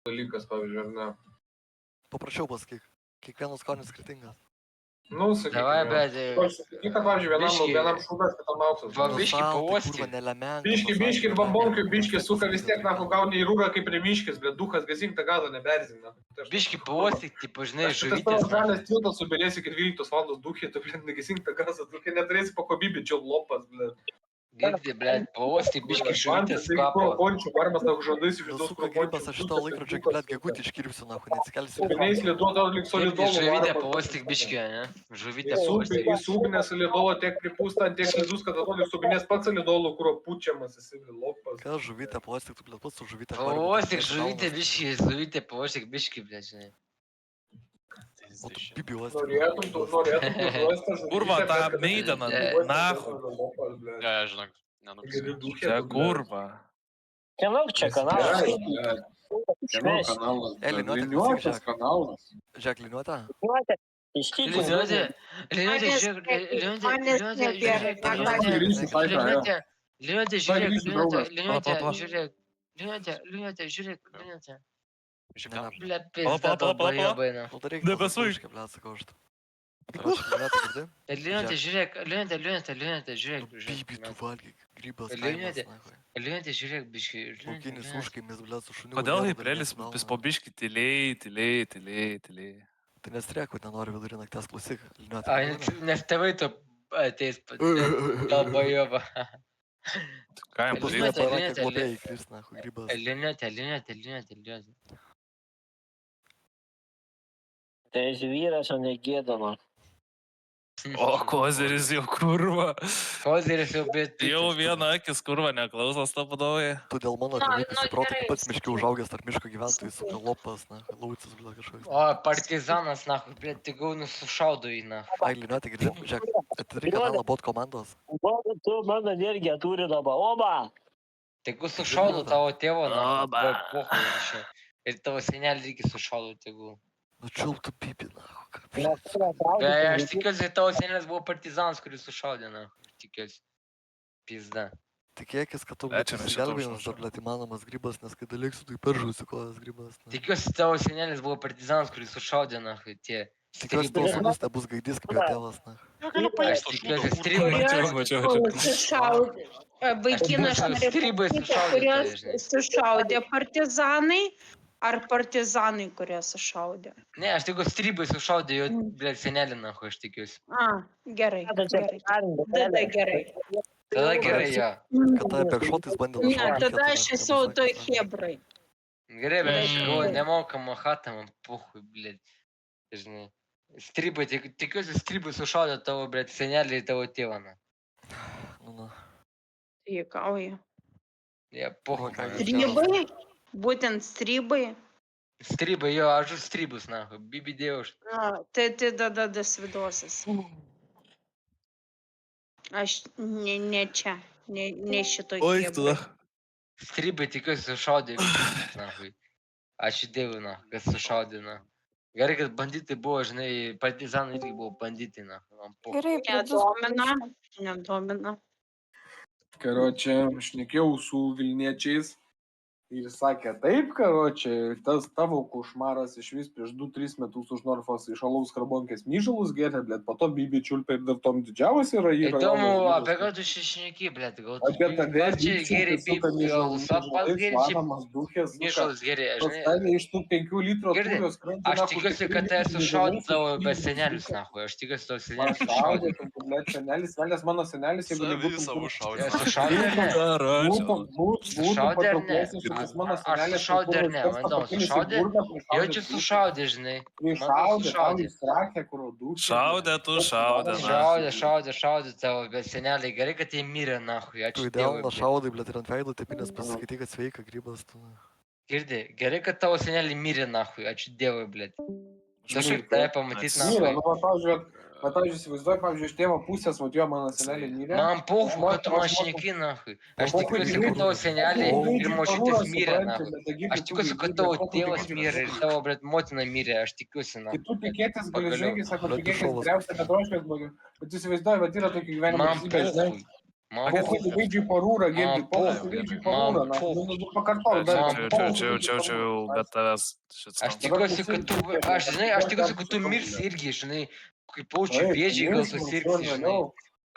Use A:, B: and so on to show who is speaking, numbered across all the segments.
A: dalykas, pavyzdžiui, ar ne?
B: Paprašiau pasakyk. Kiekvienas skonis skirtingas.
A: Nu,
C: Davai,
A: sakykime.
C: bet...
A: Kita, pavyzdžiui, vienam šūdas, kitam auksas.
C: Va, biškį pauostyk.
B: Kurva, nelemenka.
A: Biški ir bambonkių, biški suka vis tiek, nahu, gauni į rūrą kaip rimiškis, bet duhas gazink tą gazą neberzink.
C: Biškį pauostyk, tipo, žinai,
A: Tas
C: žuvytės.
A: tavo žalės tiltas subėlėsi iki 12 valandos duhė, tu, blėt, negazink tą gazą, duhė neturėsi po kobybį, čia lopas, blėt.
C: Girdi, blėt, pauostyk, biškį žuvytės
A: Tai
C: kvapo.
A: končių, varmas tau žodais iš vidaus
B: Suka grybas, aš šito laikrodžio, blėt, gegutį iškirpsiu, nahu, neatsikelsiu.
A: Subėlėsi liduotą lik
C: Girdi,
A: solidolų.
C: žuvytę pauostyk, biškį, ne? Žuvytę pauostyk.
A: Į subinę solidolą tiek pripūsta, tiek slidus, kad atrodo subinės pats solidolų, kurio pučiamas esi lopas.
B: Ką žuvytę pauostyk, tu, blėt, pats su žuvytę.
C: Pauostyk, žuvytę, biškį, žuvytę pauostyk, biškį, blėt, žinai.
B: O tu bibi uostyk.
A: Norėtum,
D: Kurva, tą meidaną, nahu.
E: Ja, žinok, nenupsijau.
D: Čia kurva.
F: Kieno čia kanalas?
G: Kieno kanalas?
B: Eli, nu,
G: Liniuotas kanalas.
B: Žiūrėk, liniuotą.
F: Ištikit.
C: Liūdė, žiūrėk. Bля, pizda, долбоёбайна.
B: Padaryk.
D: Nebesuik.
B: Blėt, sakau aš. Karoči, blėt, girdi?
C: Liūdė, žiūrėk, žiūrėk.
B: Bibi, tu valgyk. Grybas,
C: Liūdė.
B: kaimas, nahu.
C: Liūdė, žiūrėk, biškį.
B: Laukinis užkaimis, blėt, su šuniu.
D: Kodėl Hiprelis vis po biškį tylėjai?
B: Tai nestrėk, kad nenori vidurį nakties, klausyk.
C: Ai, nes tėvai tu ateis, долбоёба.
D: Ką jam
C: Bus
D: daryti?
B: Globėjai, kris, nahu, grybas.
C: Liūdė.
F: Tai esi vyras, o ne gėdama.
D: O, kozeris jau kurva.
C: Kozeris jau, bet...
D: Jau viena akis kurva neklausos to padovai.
B: Tu dėl mano tėvų suprato, kaip pats miškiai užaugęs tarp miško gyventojų, su lopas, na, laucis, blėt, kažkoks.
C: O, partizanas, nahu, blėt, tai gaunu sušaudo į, nahu.
B: Ai, liniuotė, girdi? Žiūrėk, atidaryk kanalą bot komandos.
F: Tu mano energiją turi dabar. Oba!
C: Tegu sušaudo tavo tėvo, nahu.
D: Oba.
C: Pohui išė. Ir tavo senelį irgi sušaudo, tegu.
B: Nu, čiultų pipi, nahu, ką.
C: Bet aš tikiuosi, tavo senelis buvo partizanas, kuris sušaudė, nahu. Tikiuosi. Pizda.
B: Tikėkis, kad tu
D: Ai, čia mes čia
B: gelbėjimas
D: toks
B: dar, blėt, įmanomas grybas, nes kai daliksiu, tai peržūsiu kojas grybas. na.
C: Tikiuosi, tavo senelis buvo partizanas, kuris sušaudė, nahu. Tie.
B: Tikiuosi, tavo sūnus nebus gaidys kaip jo tėvas, na.
C: Aš tikiuosi, stribai.
D: Mačiau.
H: Sušaudė. Vaikinas
C: Stribai sušaudė,
H: kurios
C: žinai.
H: sušaudė partizanai ar partizanai, kurie sušaudė.
C: Ne, aš tikiuosi, stribai sušaudė jo, blėt, senelį, nahu, aš tikiuosi.
H: Gerai. Tada gerai.
C: Tada gerai, jo.
B: Kad tave pekšotais bandė
H: Ne,
B: nušaudyti.
H: tada aš esu toj hebrai.
C: Gerai, bet aš galvoju, nemokama chata, man puhui, blėt. Žinai. Stribai, tikiuosi, stribai sušaudė tavo, blėt, senelį ir tavo tėvą, na.
B: Nu.
H: Jėkauja.
C: Jie, puhui.
H: Strybai? Būtent strybai?
C: Stribai, jo, aš už stribus, nahu. Bibi dievuš.
H: Tai tada dasvidosis. Aš ne čia, ne šitoj
D: Oi,
H: hebrai.
D: tada.
C: Stribai tikiuosi sušaudė, nahu. Ačiū dievui, na, kas sušaudė, na. Gerai, kad banditai buvo, žinai, partizanai irgi buvo banditai, na.
I: Gerai,
H: Nedomina.
G: Karočią, šnekėjau su Vilniečiais ir sakė, taip, karočią, tas tavo košmaras iš vis prieš 2-3 metus už Norfos iš alaus karbonkės myžalus gėrė, blėt, po to Bibi čiulpė ir dar tom didžiausias yra.
C: Įdomu, apie ką tu šešneki, blėt, gal tu...
G: Apie tave
C: Čia geri Bibi, alus, pats geri, čia myžalus geri, žinai.
G: Pastarė iš tų 5 litrų
C: Girdi,
G: tūrios krantį.
C: Aš tikiuosi, kad tai sušaudė tavo be senelius, nahu. Aš tikiuosi, tavo senelius sušaudė.
G: Senelis, velnės mano senelis, jeigu nebūtų...
C: Sušaudė ar ne? Sušaudė ar ne? Aš sušaudė ar ne? Man įdomu, sušaudė? Jaučiu sušaudė, žinai. Šaudė tavo, bet seneliai, gerai, kad jie mirė, nahu.
B: Tu
C: Ačiū
B: idealą
C: dievui.
B: šaudai, blėt, ir ant veido tepinės pasakyti, kad sveika grybas. Tu.
C: Girdi, gerai, kad tavo seneliai mirė, nahu. Ačiū dievui, blėt. Kažkaip tave pamatyt, nahu.
G: Bet aš įsivaizduoju, pavyzdžiui, iš tėvo pusės, vat jo mano senelį mirė.
C: Man puhu, kad tu man šneki, nahui. Aš tikiuosi, kad tavo seneliai ir močiutės mirė, nahui. Aš tikiuosi, kad tavo tėvas mirė ir tavo, blėt, motina mirė. Aš tikiuosi, nahui.
G: Kitų tikėtis gali žinai, sako, tikėkis geriausia, kad roškės blogiau. Bet įsivaizduoju, bet yra tokia gyvenimo
C: Man
G: esybė, žinai.
C: puhui. Man
G: Похуй
C: похуй.
G: Luigi Parūra, girdi, pохуй
C: pохуй,
G: Luigi
C: man
G: Parūra, na,
C: pохуй.
G: nu pakartok dar.
D: Čia, bet tavęs šits.
C: Aš tikiuosi, kad tu, aš tikiuosi, kad tu mirsi irgi, žinai, kaip paučių vėžiai gal susirgsi, žinai.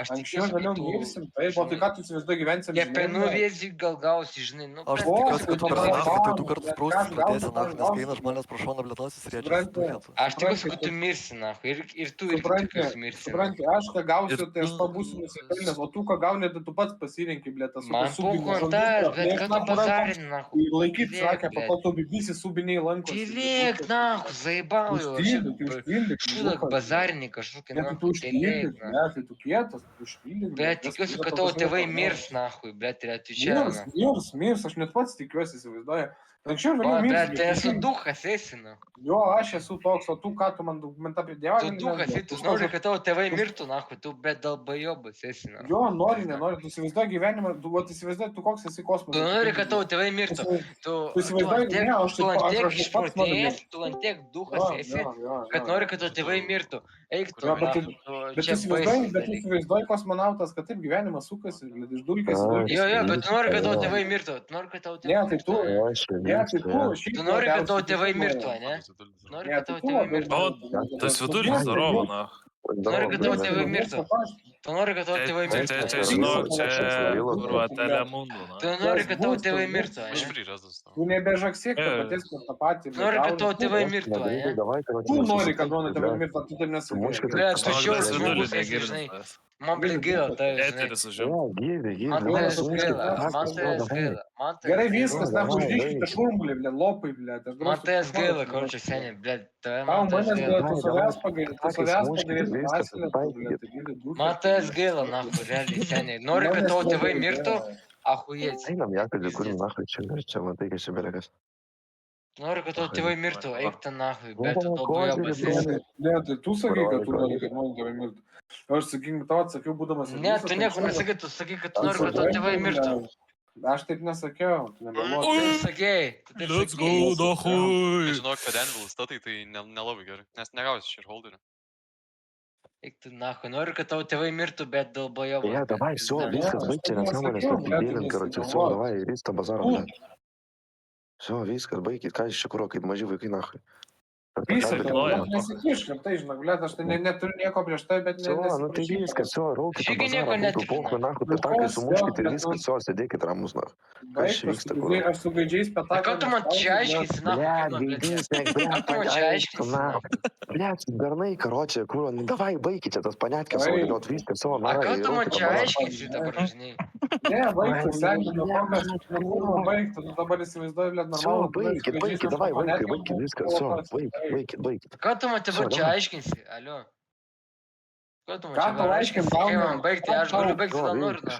C: Aš
G: Anksčiau
C: tikiuosi,
G: vėliau
C: kad tu...
G: mirsim, taip, o tai ką tu įsivaizduoji gyvensim?
C: Kepenų vėžį gal gausi, žinai, nu,
B: Aš
C: bet
B: tikiuosi, kad
C: tikiuosi,
B: tu
C: kad
B: per
C: tu
B: naktį, tai tu
G: gauni,
B: kartais
G: bet
B: praustis
G: ką
B: pradėsi,
G: gauni,
B: na, nes
G: gauni.
B: kai eina žmonės pro šoną blėtasis ir jie
G: Supranti.
C: Aš tikiuosi, kad tu mirsi, na, ir tu irgi tikiuosi mirsi.
G: Supranti, aš ką gausiu, tai aš to būsiu nusipelnęs, o tu ką gauni, tai tu pats pasirinkai, blė, tas
C: Man pokoj ant tavęs, bet ką tu bazarini, na,
G: Laikyt, sakė, po to tu visi subiniai lankosi.
C: Tylėk, na, zaibauju, aš šūdak bazarinį kažkokį, na, tylėk, na.
G: Ne, tai tu kietas, tu užpildyk.
C: Bet tikiuosi, kad tavo tėvai mirs, nahui, bet ir atvičiai.
G: Mirs, aš net pats tikiuosi, įsivaizduoju. Anksčiau vėliau mirs.
C: Bet esu duhas esi, na.
G: Jo, aš esu toks, o tu ką tu man dokumentą pridėjai?
C: Tu duhas esi, tu nori, kad tavo tėvai mirtų, nahui, tu bet dalbajobas esi, na.
G: Jo, nenori, tu įsivaizduoji gyvenimą, tu įsivaizduoji, tu koks esi kosmosas.
C: Tu nori, kad tavo tėvai mirtų. Tu antiek išprotėjęs, tu antiek duhas esi, kad nori, kad tavo tėvai mirtų. Eik tu,
G: bet įsivaizduoji kosmonautas, kad taip gyvenimas sukasi, iš dulkės.
C: Jo, bet tu nori, kad tavo tėvai mirtų. Tu nori, kad tavo tėvai mirtų. Tu nori, kad tavo tėvai mirtų, ne? Nori, kad tavo tėvai mirtų.
D: O, tas vidurys здорово, na.
C: Nori, kad tavo tėvai mirtų. Tu nori, kad tavo tėvai mirtų.
D: Čia, žinok, čia, kurva, Telemundo, na.
C: Tu nori, kad tavo tėvai mirtų,
E: Aš
C: ne?
E: prirazas.
G: Tu nebežaksėk, kad patės per tą patį.
C: Tu nori, kad tavo tėvai mirtų, ne?
G: Tu nori, kad mano tėvai mirtų, tu taip nesakai.
C: Bet tu šiaus
D: vidurį
C: žmogus esi, žinai. Man blė gaila, tai žinai.
D: Eteris užėjo.
C: Man tavęs gaila, man tavęs gaila.
G: Gerai viskas, na, uždėkite šurmulį, blė, lopai, blė.
C: Man tavęs gaila, korčią seniai, blė.
G: Tau manęs gaila, tu savęs pagailė, tu savęs pagailė,
C: Man tavęs gaila, nahu, realiai seniai. Nori, kad tavo tėvai mirtų, ahujėts.
I: Einam, Jakobė, kur nahui čia matai, kad čia belekas.
C: Nori, kad tavo tėvai mirtų, eik ten nahui, bet tu dalbajobas esi.
G: Ne, tai tu sakai, kad tu nori, kad mano tėvai mirtų. Aš sakykim, tau atsakiau, būdamas...
C: Ne, tu nieko nesakai, tu sakai, kad tu nori, kad tavo tėvai mirtų.
G: Aš taip nesakiau, tu nebelosi.
C: Tu taip sakėjai, tu taip
D: Let's go,
C: sakėjai.
D: dahui.
E: Žinok, kad Anvil statai, tai nelabai gerai, nes negausi shareholderio.
C: Eik tu nahui, nori, kad tavo tėvai mirtų, bet dalbajobas.
I: Ja, давай, все, viskas, baigti, nesąmonės, nepridėlint, короче, все, давай, rysta bazarą, blėt. Все, viskas, baigit, ką iš čia kaip maži vaikai, nahui.
G: Viskas, nesikišk, ir tai, žinok, blėt, aš tai neturiu nieko prieš tai, bet
I: Все, ну ты viskas, все, raukit tą
C: Šiaip nieko
I: bazarą, būtų
C: netikrina.
I: pokoj, nahui, petakai sumuškit ir viskas, все, sėdėkit ramus, nahui. Kas čia vyksta, kur?
G: Aš su gaidžiais
C: Tai
G: petakai...
C: ką tu man čia aiškinsi, nahui, kaip man, blėt? Ką tu man čia aiškinsi, nahui?
I: Блядь, горны, короче, курва, ну давай, baikit čia tas paniatkę savo
G: Oi.
I: dėliot viską, все,
C: A ką tu man čia aiškinsi dabar, žinai?
G: Ne, baigtų, seniai, nuo kokios, baigtų, tu dabar įsivaizduoji, blėt,
I: Все,
G: normalų.
I: baikit, давай, baikit viską, все, baikit.
C: Ką tu man dabar
I: Всё,
C: čia
I: давай.
C: aiškinsi, alio? Ką tu man
G: Ką
C: čia
G: tau
C: dabar
G: aiškint,
C: aiškinsi? Kaip
G: gaunu?
C: man baigti, aš galiu baigti
I: Jo,
C: ką noriu, na.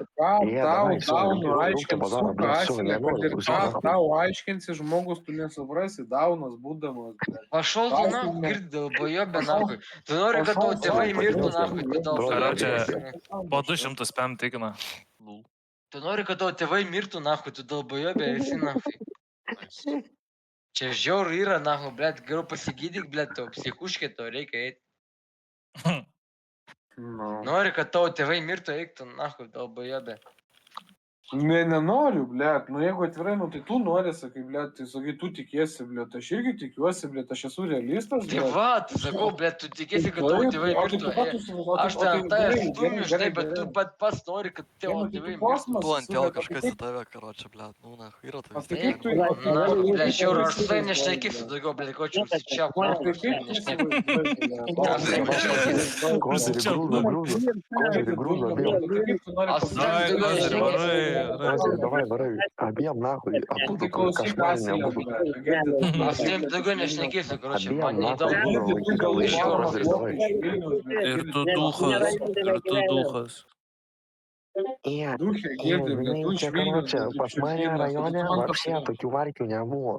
G: Daunu, aiškins,
I: bazarą,
G: suka,
I: blėt,
G: asilė,
I: nenoriu
G: kad ir
I: klausyt,
G: ką
I: nahui.
G: tau aiškinsi, žmogus tu nesuprasi, daunas būdamas. blėt.
C: Пошел ты нахуй, girdi, dalbajobė, nahui. Tu nori, kad tavo tėvai mirtų, nahui, kad dalbajobė esi.
D: Po 200 spam tikina.
C: Tu nori, kad tavo tėvai mirtų, nahui, tu dalbajobė esi, nahui. Čia žiauru yra, nahui, blėt, geriau pasigydyk, blėt, to psichuškė, to reikia eiti.
G: Nu.
C: Nori, kad tavo tėvai mirtų, eik tu, nahui, dalbajobė.
G: Ne, nenoriu, blėt, nu jeigu atvirai, nu tai tu nori, sakai, blėt, tai sakai, tu tikėsi, blėt, aš irgi tikiuosi, blėt, aš esu realistas,
C: Tai va, tu sakau, blėt, tu tikėsi, kad tavo tėvai mirtų. Aš tai ant tavęs stumiu, žinai, bet tu pats nori, kad tavo tėvai mirtų.
B: Tu ant tėl kažkas į tave, karočią, blėt, nu, na, yra tai
G: O
B: vis
G: tai
B: tiek.
G: kaip tu...
C: Na, blėt, žiauru, aš su tai nešnekysiu daugiau, blėt, ko čia užsičiauk,
G: O
C: nahui,
G: tai
C: aš tai
G: kaip tu
C: nešnekysiu.
I: Grūžo, давай, varai, abiem nahui, abudu kažkaip nebūtų.
C: Aš taip daugiau nešnekėsiu, karočią, man
I: Abiem
C: neįdomu.
I: nahui, gal iš jūros ir davai.
D: Ir tu duhas.
G: Духи, герды, блядь,
I: Čia, короче, pas mane rajone вообще tokių varkių nebuvo.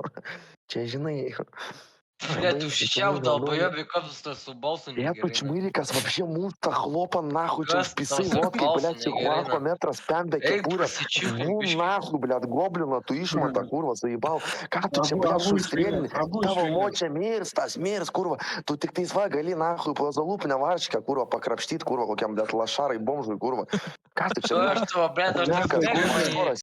I: Čia, žinai,
C: Блядь, ты щищал, долбоёбе, как с балсом не
I: Я
C: говори,
I: чмырикас вообще муста хлопа нахуй, чем
C: Раз
I: списы
C: там
I: лодки,
C: запался,
I: блядь,
C: не говори
I: сихуаху
C: нам.
I: метра спямбя
C: Эй,
I: кепура.
C: посечу,
I: Ну
C: бички.
I: нахуй, блядь, гоблина, туишмата, курва, заебал. Как ты че, блядь, шустрельный? Того моча мирс, курва. Тут ты изва гали нахуй, позалупня варчика, курва, покрапштит, курва, как я, блядь, лошарый бомжу, курва. Как ты че,
C: То,
I: блядь?
C: что, блядь, то, что
I: Мякас,
C: смех
I: курва,
C: мои.
I: скорость.